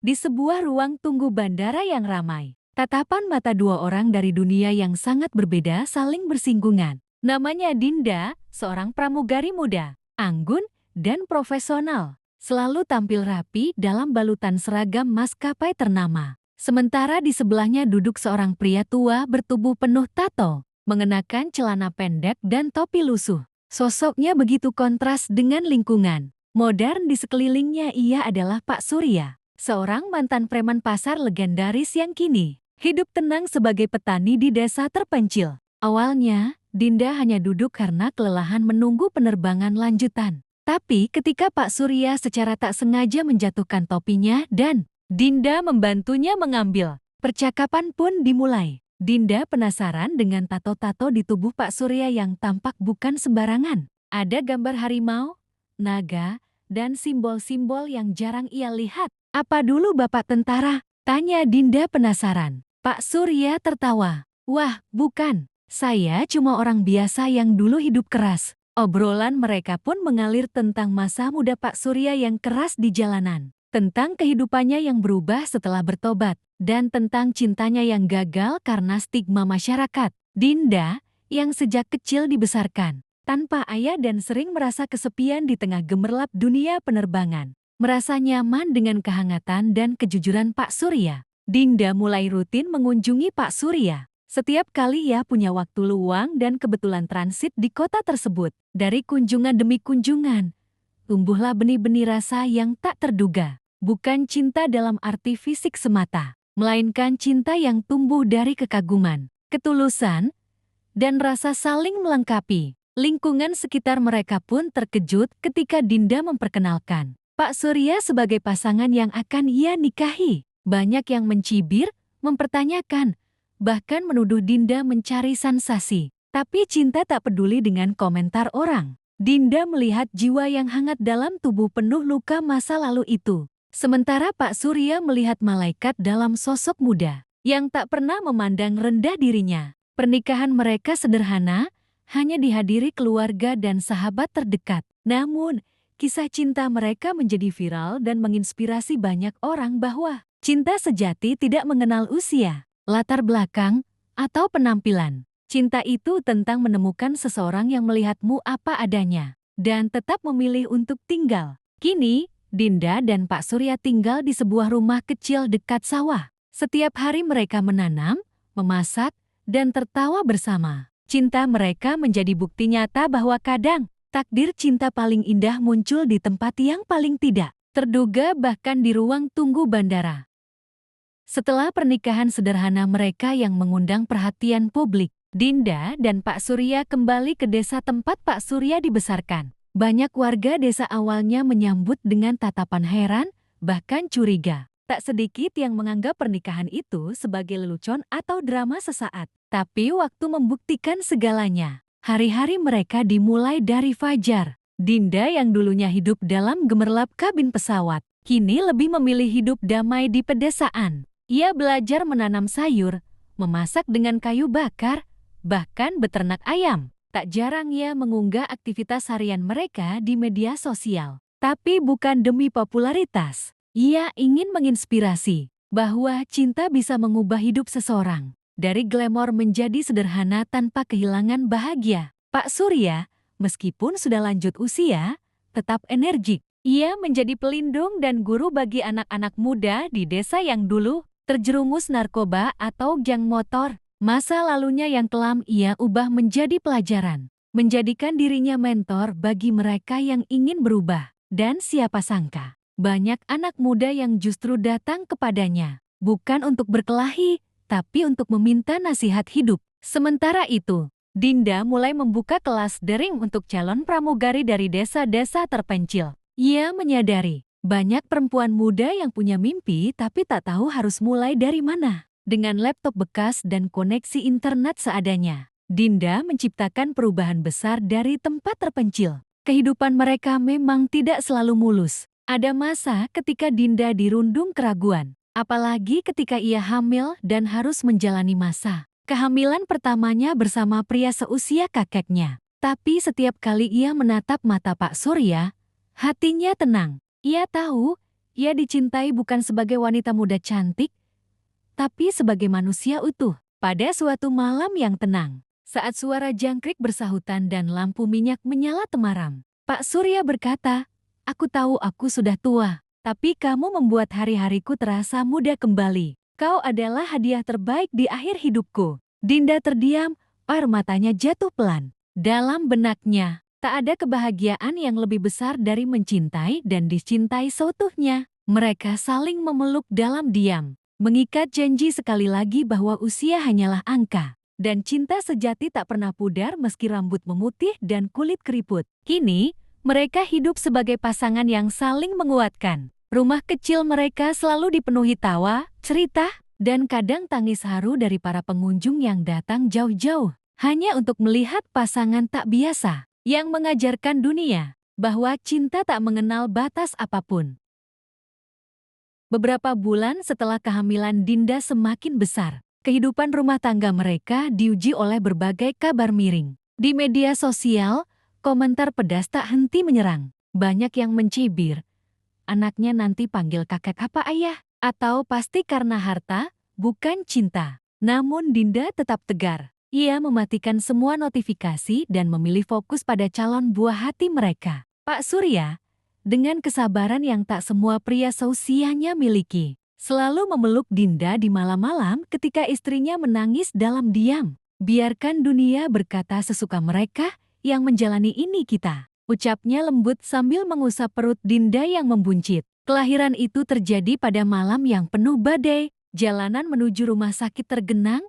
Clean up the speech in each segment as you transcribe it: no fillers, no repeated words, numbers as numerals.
Di sebuah ruang tunggu bandara yang ramai, tatapan mata dua orang dari dunia yang sangat berbeda saling bersinggungan. Namanya Dinda, seorang pramugari muda, anggun, dan profesional. Selalu tampil rapi dalam balutan seragam maskapai ternama. Sementara di sebelahnya duduk seorang pria tua bertubuh penuh tato, mengenakan celana pendek dan topi lusuh. Sosoknya begitu kontras dengan lingkungan. Modern di sekelilingnya, ia adalah Pak Surya, seorang mantan preman pasar legendaris yang kini hidup tenang sebagai petani di desa terpencil. Awalnya, Dinda hanya duduk karena kelelahan menunggu penerbangan lanjutan. Tapi ketika Pak Surya secara tak sengaja menjatuhkan topinya dan Dinda membantunya mengambil, percakapan pun dimulai. Dinda penasaran dengan tato-tato di tubuh Pak Surya yang tampak bukan sembarangan. Ada gambar harimau, naga, dan simbol-simbol yang jarang ia lihat. "Apa dulu Bapak tentara?" tanya Dinda penasaran. Pak Surya tertawa. "Wah, bukan. Saya cuma orang biasa yang dulu hidup keras." Obrolan mereka pun mengalir tentang masa muda Pak Surya yang keras di jalanan, tentang kehidupannya yang berubah setelah bertobat, dan tentang cintanya yang gagal karena stigma masyarakat. Dinda, yang sejak kecil dibesarkan tanpa ayah dan sering merasa kesepian di tengah gemerlap dunia penerbangan, merasa nyaman dengan kehangatan dan kejujuran Pak Surya. Dinda mulai rutin mengunjungi Pak Surya. Setiap kali ia punya waktu luang dan kebetulan transit di kota tersebut. Dari kunjungan demi kunjungan, tumbuhlah benih-benih rasa yang tak terduga. Bukan cinta dalam arti fisik semata, melainkan cinta yang tumbuh dari kekaguman, ketulusan, dan rasa saling melengkapi. Lingkungan sekitar mereka pun terkejut ketika Dinda memperkenalkan Pak Surya sebagai pasangan yang akan ia nikahi. Banyak yang mencibir, mempertanyakan, bahkan menuduh Dinda mencari sensasi. Tapi cinta tak peduli dengan komentar orang. Dinda melihat jiwa yang hangat dalam tubuh penuh luka masa lalu itu. Sementara Pak Surya melihat malaikat dalam sosok muda yang tak pernah memandang rendah dirinya. Pernikahan mereka sederhana, hanya dihadiri keluarga dan sahabat terdekat. Namun, kisah cinta mereka menjadi viral dan menginspirasi banyak orang bahwa cinta sejati tidak mengenal usia, latar belakang, atau penampilan. Cinta itu tentang menemukan seseorang yang melihatmu apa adanya dan tetap memilih untuk tinggal. Kini, Dinda dan Pak Surya tinggal di sebuah rumah kecil dekat sawah. Setiap hari mereka menanam, memasak, dan tertawa bersama. Cinta mereka menjadi bukti nyata bahwa kadang takdir cinta paling indah muncul di tempat yang paling tidak terduga, bahkan di ruang tunggu bandara. Setelah pernikahan sederhana mereka yang mengundang perhatian publik, Dinda dan Pak Surya kembali ke desa tempat Pak Surya dibesarkan. Banyak warga desa awalnya menyambut dengan tatapan heran, bahkan curiga. Tak sedikit yang menganggap pernikahan itu sebagai lelucon atau drama sesaat. Tapi waktu membuktikan segalanya. Hari-hari mereka dimulai dari fajar. Dinda yang dulunya hidup dalam gemerlap kabin pesawat, kini lebih memilih hidup damai di pedesaan. Ia belajar menanam sayur, memasak dengan kayu bakar, bahkan beternak ayam. Tak jarang ia mengunggah aktivitas harian mereka di media sosial. Tapi bukan demi popularitas. Ia ingin menginspirasi bahwa cinta bisa mengubah hidup seseorang. Dari glamor menjadi sederhana tanpa kehilangan bahagia. Pak Surya, meskipun sudah lanjut usia, tetap energik. Ia menjadi pelindung dan guru bagi anak-anak muda di desa yang dulu terjerumus narkoba atau geng motor. Masa lalunya yang kelam ia ubah menjadi pelajaran. Menjadikan dirinya mentor bagi mereka yang ingin berubah. Dan siapa sangka, banyak anak muda yang justru datang kepadanya. Bukan untuk berkelahi, tapi untuk meminta nasihat hidup. Sementara itu, Dinda mulai membuka kelas daring untuk calon pramugari dari desa-desa terpencil. Ia menyadari, banyak perempuan muda yang punya mimpi tapi tak tahu harus mulai dari mana. Dengan laptop bekas dan koneksi internet seadanya, Dinda menciptakan perubahan besar dari tempat terpencil. Kehidupan mereka memang tidak selalu mulus. Ada masa ketika Dinda dirundung keraguan. Apalagi ketika ia hamil dan harus menjalani masa kehamilan pertamanya bersama pria seusia kakeknya. Tapi setiap kali ia menatap mata Pak Surya, hatinya tenang. Ia tahu Ia dicintai bukan sebagai wanita muda cantik, tapi sebagai manusia utuh. Pada suatu malam yang tenang, saat suara jangkrik bersahutan dan lampu minyak menyala temaram, Pak Surya berkata, "Aku tahu aku sudah tua, tapi kamu membuat hari-hariku terasa muda kembali. Kau adalah hadiah terbaik di akhir hidupku." Dinda terdiam, air matanya jatuh pelan. Dalam benaknya, tak ada kebahagiaan yang lebih besar dari mencintai dan dicintai seutuhnya. Mereka saling memeluk dalam diam, mengikat janji sekali lagi bahwa usia hanyalah angka. Dan cinta sejati tak pernah pudar meski rambut memutih dan kulit keriput. Kini, mereka hidup sebagai pasangan yang saling menguatkan. Rumah kecil mereka selalu dipenuhi tawa, cerita, dan kadang tangis haru dari para pengunjung yang datang jauh-jauh hanya untuk melihat pasangan tak biasa yang mengajarkan dunia bahwa cinta tak mengenal batas apapun. Beberapa bulan setelah kehamilan Dinda semakin besar, kehidupan rumah tangga mereka diuji oleh berbagai kabar miring. Di media sosial, komentar pedas tak henti menyerang. Banyak yang mencibir, "Anaknya nanti panggil kakek apa ayah?" Atau "Pasti karena harta, bukan cinta." Namun Dinda tetap tegar. Ia mematikan semua notifikasi dan memilih fokus pada calon buah hati mereka. Pak Surya, dengan kesabaran yang tak semua pria seusianya miliki, selalu memeluk Dinda di malam-malam ketika istrinya menangis dalam diam. "Biarkan dunia berkata sesuka mereka, yang menjalani ini kita," ucapnya lembut sambil mengusap perut Dinda yang membuncit. Kelahiran itu terjadi pada malam yang penuh badai. Jalanan menuju rumah sakit tergenang,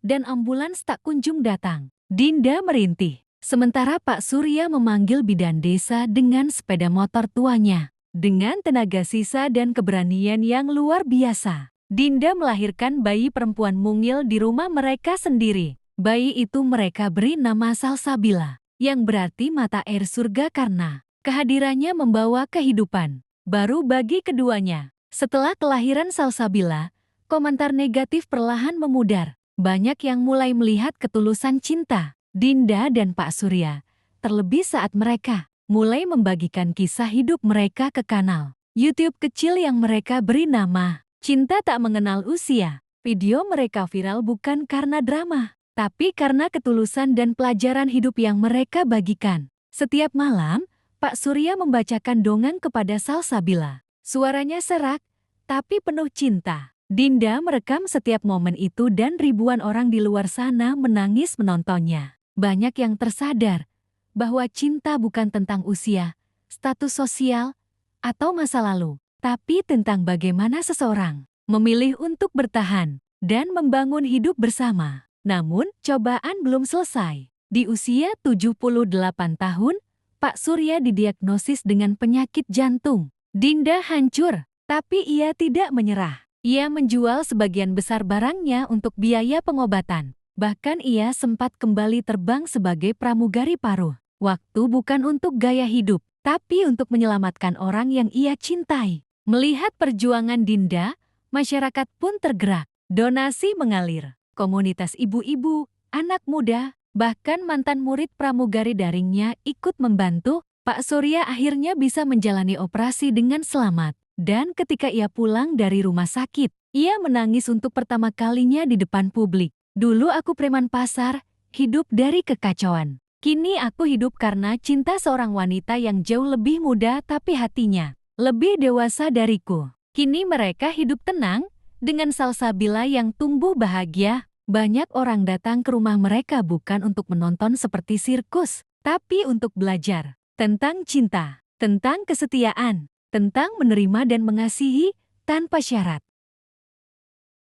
dan ambulans tak kunjung datang. Dinda merintih, sementara Pak Surya memanggil bidan desa dengan sepeda motor tuanya. Dengan tenaga sisa dan keberanian yang luar biasa, Dinda melahirkan bayi perempuan mungil di rumah mereka sendiri. Bayi itu mereka beri nama Salsabila, yang berarti mata air surga karena kehadirannya membawa kehidupan baru bagi keduanya. Setelah kelahiran Salsabila, komentar negatif perlahan memudar. Banyak yang mulai melihat ketulusan cinta Dinda dan Pak Surya, terlebih saat mereka mulai membagikan kisah hidup mereka ke kanal YouTube kecil yang mereka beri nama Cinta Tak Mengenal Usia. Video mereka viral bukan karena drama, tapi karena ketulusan dan pelajaran hidup yang mereka bagikan. Setiap malam, Pak Surya membacakan dongeng kepada Salsabila. Suaranya serak, tapi penuh cinta. Dinda merekam setiap momen itu dan ribuan orang di luar sana menangis menontonnya. Banyak yang tersadar bahwa cinta bukan tentang usia, status sosial, atau masa lalu, tapi tentang bagaimana seseorang memilih untuk bertahan dan membangun hidup bersama. Namun, cobaan belum selesai. Di usia 78 tahun, Pak Surya didiagnosis dengan penyakit jantung. Dinda hancur, tapi ia tidak menyerah. Ia menjual sebagian besar barangnya untuk biaya pengobatan. Bahkan ia sempat kembali terbang sebagai pramugari paruh. Waktu bukan untuk gaya hidup, tapi untuk menyelamatkan orang yang ia cintai. Melihat perjuangan Dinda, masyarakat pun tergerak. Donasi mengalir. Komunitas ibu-ibu, anak muda, bahkan mantan murid pramugari daringnya ikut membantu. Pak Surya akhirnya bisa menjalani operasi dengan selamat. Dan ketika ia pulang dari rumah sakit, ia menangis untuk pertama kalinya di depan publik. "Dulu aku preman pasar, hidup dari kekacauan. Kini aku hidup karena cinta seorang wanita yang jauh lebih muda tapi hatinya lebih dewasa dariku." Kini mereka hidup tenang, dengan Salsabila yang tumbuh bahagia. Banyak orang datang ke rumah mereka bukan untuk menonton seperti sirkus, tapi untuk belajar tentang cinta, tentang kesetiaan, tentang menerima dan mengasihi tanpa syarat.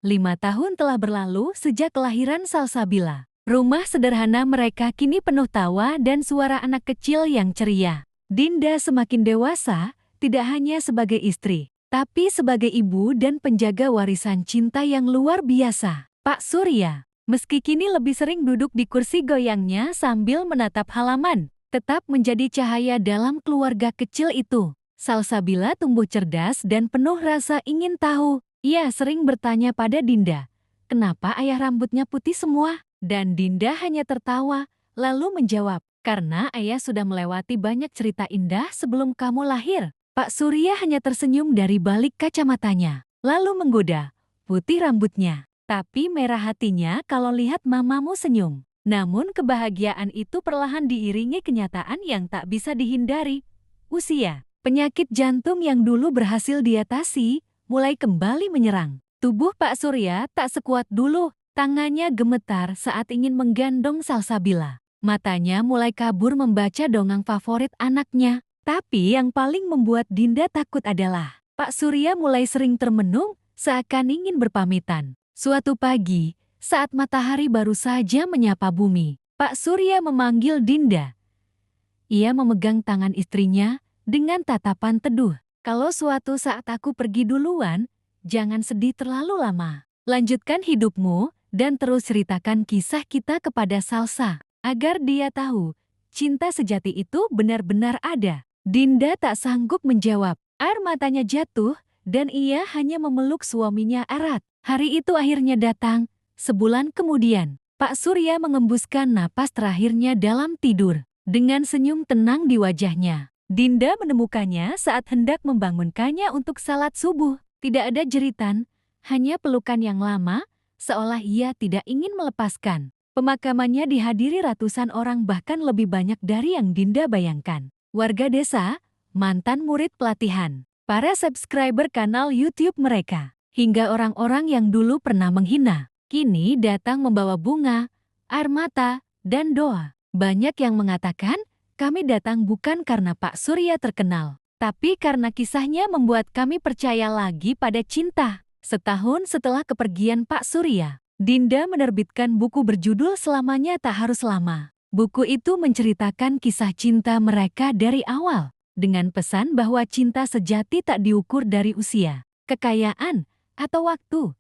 5 tahun telah berlalu sejak kelahiran Salsabila. Rumah sederhana mereka kini penuh tawa dan suara anak kecil yang ceria. Dinda semakin dewasa, tidak hanya sebagai istri, tapi sebagai ibu dan penjaga warisan cinta yang luar biasa. Pak Surya, meski kini lebih sering duduk di kursi goyangnya sambil menatap halaman, tetap menjadi cahaya dalam keluarga kecil itu. Salsabila tumbuh cerdas dan penuh rasa ingin tahu. Ia sering bertanya pada Dinda, "Kenapa ayah rambutnya putih semua?" Dan Dinda hanya tertawa, lalu menjawab, "Karena ayah sudah melewati banyak cerita indah sebelum kamu lahir." Pak Surya hanya tersenyum dari balik kacamatanya, lalu menggoda putih rambutnya. Tapi merah hatinya kalau lihat mamamu senyum. Namun kebahagiaan itu perlahan diiringi kenyataan yang tak bisa dihindari. Usia, penyakit jantung yang dulu berhasil diatasi, mulai kembali menyerang. Tubuh Pak Surya tak sekuat dulu. Tangannya gemetar saat ingin menggendong Salsabila. Matanya mulai kabur membaca dongeng favorit anaknya. Tapi yang paling membuat Dinda takut adalah Pak Surya mulai sering termenung seakan ingin berpamitan. Suatu pagi, saat matahari baru saja menyapa bumi, Pak Surya memanggil Dinda. Ia memegang tangan istrinya dengan tatapan teduh. Kalau suatu saat aku pergi duluan, jangan sedih terlalu lama. Lanjutkan hidupmu dan terus ceritakan kisah kita kepada Salsa, agar dia tahu cinta sejati itu benar-benar ada. Dinda tak sanggup menjawab. Air matanya jatuh dan ia hanya memeluk suaminya erat. Hari itu akhirnya datang. Sebulan kemudian, Pak Surya mengembuskan napas terakhirnya dalam tidur. Dengan senyum tenang di wajahnya, Dinda menemukannya saat hendak membangunkannya untuk salat subuh. Tidak ada jeritan, hanya pelukan yang lama, seolah ia tidak ingin melepaskan. Pemakamannya dihadiri ratusan orang bahkan lebih banyak dari yang Dinda bayangkan. Warga desa, mantan murid pelatihan, para subscriber kanal YouTube mereka, hingga orang-orang yang dulu pernah menghina, kini datang membawa bunga, air mata, dan doa. Banyak yang mengatakan, kami datang bukan karena Pak Surya terkenal, tapi karena kisahnya membuat kami percaya lagi pada cinta. Setahun setelah kepergian Pak Surya, Dinda menerbitkan buku berjudul Selamanya Tak Harus Lama. Buku itu menceritakan kisah cinta mereka dari awal, dengan pesan bahwa cinta sejati tak diukur dari usia, kekayaan, atau waktu,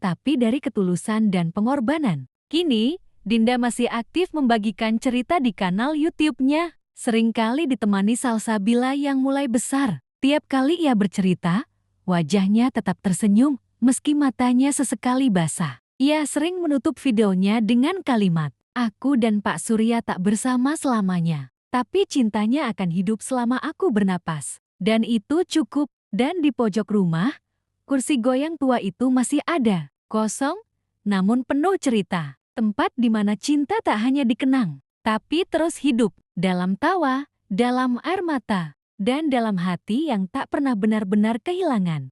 tapi dari ketulusan dan pengorbanan. Kini, Dinda masih aktif membagikan cerita di kanal YouTube-nya, seringkali ditemani Salsabila yang mulai besar. Tiap kali ia bercerita, wajahnya tetap tersenyum, meski matanya sesekali basah. Ia sering menutup videonya dengan kalimat, "Aku dan Pak Surya tak bersama selamanya, tapi cintanya akan hidup selama aku bernapas." Dan itu cukup. Dan di pojok rumah, kursi goyang tua itu masih ada, kosong, namun penuh cerita. Tempat di mana cinta tak hanya dikenang, tapi terus hidup, dalam tawa, dalam air mata, dan dalam hati yang tak pernah benar-benar kehilangan.